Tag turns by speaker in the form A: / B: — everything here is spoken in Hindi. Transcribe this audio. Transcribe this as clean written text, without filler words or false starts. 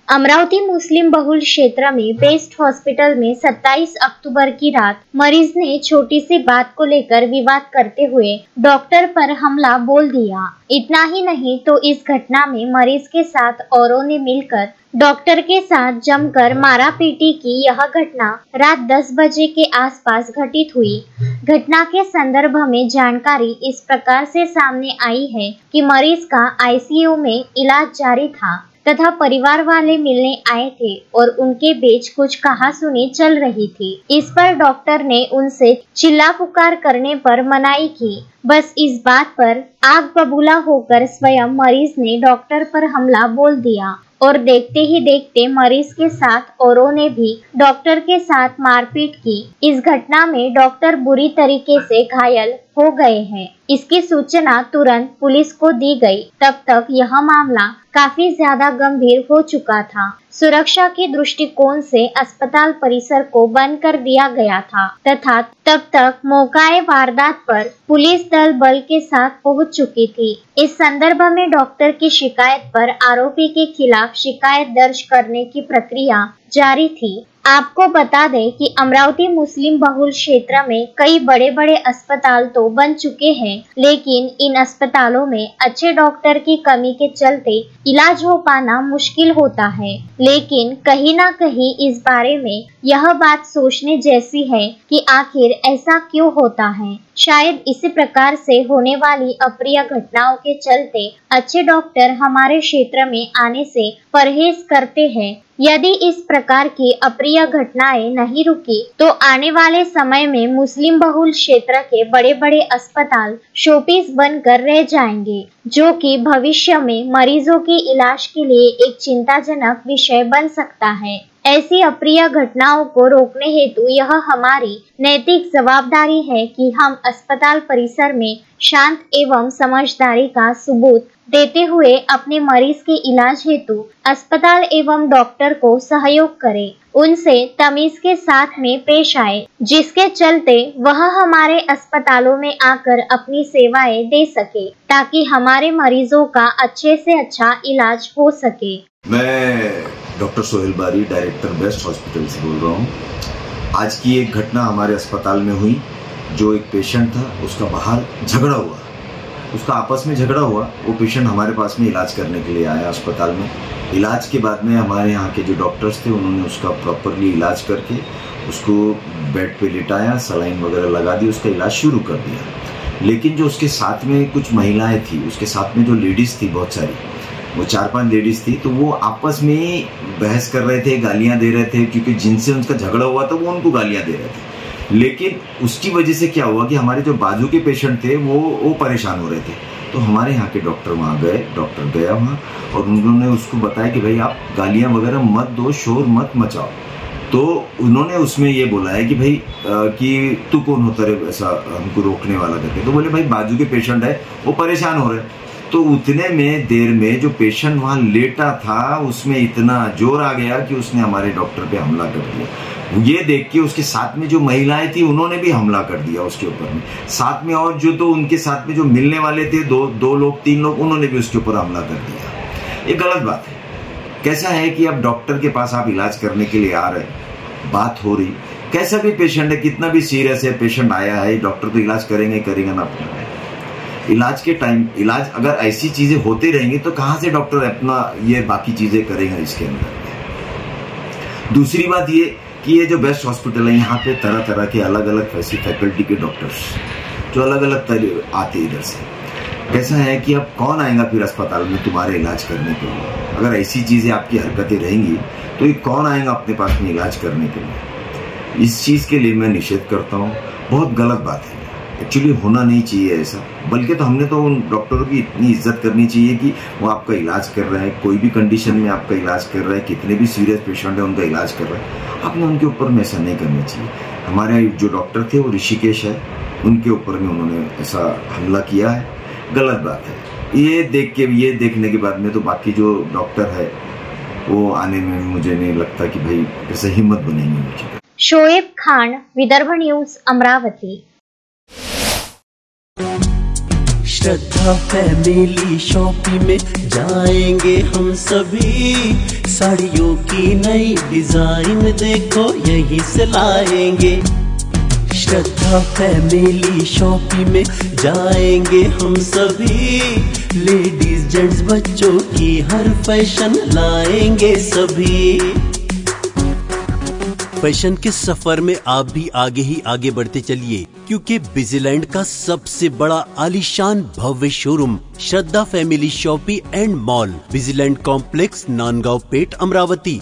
A: अमरावती मुस्लिम बहुल क्षेत्र में बेस्ट हॉस्पिटल में 27 अक्टूबर की रात मरीज ने छोटी सी बात को लेकर विवाद करते हुए डॉक्टर पर हमला बोल दिया। इतना ही नहीं तो इस घटना में मरीज के साथ औरों ने मिलकर डॉक्टर के साथ जमकर मारापीटी की। यह घटना रात 10 बजे के आसपास घटित हुई। घटना के संदर्भ में जानकारी इस प्रकार से सामने आई है कि मरीज का आईसीयू में इलाज जारी था तथा परिवार वाले मिलने आए थे और उनके बीच कुछ कहासुनी चल रही थी। इस पर डॉक्टर ने उनसे चिल्ला पुकार करने पर मनाही की। बस इस बात पर आग बबूला होकर स्वयं मरीज ने डॉक्टर पर हमला बोल दिया और देखते ही देखते मरीज के साथ औरों ने भी डॉक्टर के साथ मारपीट की। इस घटना में डॉक्टर बुरी तरीके से घायल हो गए हैं। इसकी सूचना तुरंत पुलिस को दी गई। तब तक यह मामला काफी ज्यादा गंभीर हो चुका था। सुरक्षा के दृष्टिकोण से अस्पताल परिसर को बंद कर दिया गया था तथा तब तक मौकाए वारदात पर पुलिस दल बल के साथ पहुंच चुकी थी। इस संदर्भ में डॉक्टर की शिकायत पर आरोपी के खिलाफ शिकायत दर्ज करने की प्रक्रिया जारी थी। आपको बता दें कि अमरावती मुस्लिम बहुल क्षेत्र में कई बड़े बड़े अस्पताल तो बन चुके हैं, लेकिन इन अस्पतालों में अच्छे डॉक्टर की कमी के चलते इलाज हो पाना मुश्किल होता है। लेकिन कहीं ना कहीं इस बारे में यह बात सोचने जैसी है कि आखिर ऐसा क्यों होता है। शायद इसी प्रकार से होने वाली अप्रिय घटनाओं के चलते अच्छे डॉक्टर हमारे क्षेत्र में आने से परहेज करते हैं। यदि इस प्रकार की अप्रिय घटनाएं नहीं रुकी तो आने वाले समय में मुस्लिम बहुल क्षेत्र के बड़े बड़े अस्पताल शोपीस बनकर रह जाएंगे, जो कि भविष्य में मरीजों के इलाज के लिए एक चिंताजनक विषय बन सकता है। ऐसी अप्रिय घटनाओं को रोकने हेतु यह हमारी नैतिक जवाबदारी है कि हम अस्पताल परिसर में शांत एवं समझदारी का सबूत देते हुए अपने मरीज के इलाज हेतु अस्पताल एवं डॉक्टर को सहयोग करें, उनसे तमीज के साथ में पेश आए, जिसके चलते वह हमारे अस्पतालों में आकर अपनी सेवाएं दे सके ताकि हमारे मरीजों का अच्छे से अच्छा इलाज हो सके।
B: मैं डॉक्टर सोहेल बारी, डायरेक्टर बेस्ट हॉस्पिटल से बोल रहा हूँ। आज की एक घटना हमारे अस्पताल में हुई। जो एक पेशेंट था उसका बाहर झगड़ा हुआ, उसका आपस में झगड़ा हुआ। वो पेशेंट हमारे पास में इलाज करने के लिए आया अस्पताल में। इलाज के बाद में हमारे यहाँ के जो डॉक्टर्स थे उन्होंने उसका प्रॉपरली इलाज करके उसको बेड पे लिटाया, सलाइन वगैरह लगा दी, उसका इलाज शुरू कर दिया। लेकिन जो उसके साथ में कुछ महिलाएं थी, उसके साथ में जो लेडीज़ थी बहुत सारी, वो 4-5 लेडीज़ थी, तो वो आपस में ही बहस कर रहे थे, गालियाँ दे रहे थे, क्योंकि जिनसे उनका झगड़ा हुआ था वो उनको गालियाँ दे रहे थे। लेकिन उसकी वजह से क्या हुआ कि हमारे जो बाजू के पेशेंट थे वो परेशान हो रहे थे। तो हमारे यहाँ के डॉक्टर वहाँ गए, डॉक्टर गया वहाँ और उन्होंने उसको बताया कि भाई आप गालियाँ वगैरह मत दो, शोर मत मचाओ। तो उन्होंने उसमें ये बोला है कि भाई कि तू कौन होता रे ऐसा हमको रोकने वाला करके। तो बोले भाई बाजू के पेशेंट है, वो परेशान हो रहे। तो उतने में देर में जो पेशेंट वहाँ लेटा था उसमें इतना जोर आ गया कि उसने हमारे डॉक्टर पे हमला कर दिया। ये देख के उसके साथ में जो महिलाएं थी उन्होंने भी हमला कर दिया उसके ऊपर में। साथ में और जो तो उनके साथ में जो मिलने वाले थे दो लोग 3 लोग, उन्होंने भी उसके ऊपर हमला कर दिया। ये गलत बात है। कैसा है कि अब डॉक्टर के पास आप इलाज करने के लिए आ रहे, बात हो रही, कैसा भी पेशेंट है, कितना भी सीरियस है पेशेंट आया है, डॉक्टर तो इलाज करेगा ना अपना। इलाज के टाइम इलाज अगर ऐसी चीजें होती रहेंगी तो कहाँ से डॉक्टर अपना ये बाकी चीजें करेगा इसके अंदर। दूसरी बात ये कि ये जो बेस्ट हॉस्पिटल है यहाँ पे तरह तरह के अलग अलग ऐसी फैकल्टी के डॉक्टर्स जो अलग अलग आते इधर से। कैसा है कि अब कौन आएगा फिर अस्पताल में तुम्हारे इलाज करने के लिए? अगर ऐसी चीजें आपकी हरकतें रहेंगी तो ये कौन आएगा अपने पास में इलाज करने के लिए? इस चीज के लिए मैं निषेध करता हूँ। बहुत गलत बात है, एक्चुअली होना नहीं चाहिए ऐसा। बल्कि तो हमने तो उन डॉक्टरों की इतनी इज्जत करनी चाहिए कि वो आपका इलाज कर रहे हैं, कोई भी कंडीशन में आपका इलाज कर रहे हैं, कितने भी सीरियस पेशेंट है उनका इलाज कर रहे हैं। आपने उनके ऊपर में ऐसा नहीं करना चाहिए। हमारे जो डॉक्टर थे वो ऋषिकेश है, उनके ऊपर में उन्होंने ऐसा हमला किया है, गलत बात है। ये देखने के बाद में तो बाकी जो डॉक्टर है वो आने में मुझे नहीं लगता कि भाई ऐसे हिम्मत बनेगी मुझे।
A: शोएब खान, विदर्भ न्यूज, अमरावती।
C: श्रद्धा फैमिली शॉपिंग में जाएंगे हम सभी, साड़ियों की नई डिजाइन देखो यहीं से लाएंगे। श्रद्धा फैमिली शॉपिंग में जाएंगे हम सभी, लेडीज जेंट्स बच्चों की हर फैशन लाएंगे सभी। फैशन के सफर में आप भी आगे ही आगे बढ़ते चलिए, क्योंकि बिजीलैंड का सबसे बड़ा आलीशान भव्य showroom Shraddha family shopping and mall, Busyland complex, Nandgaon Peth, Amravati.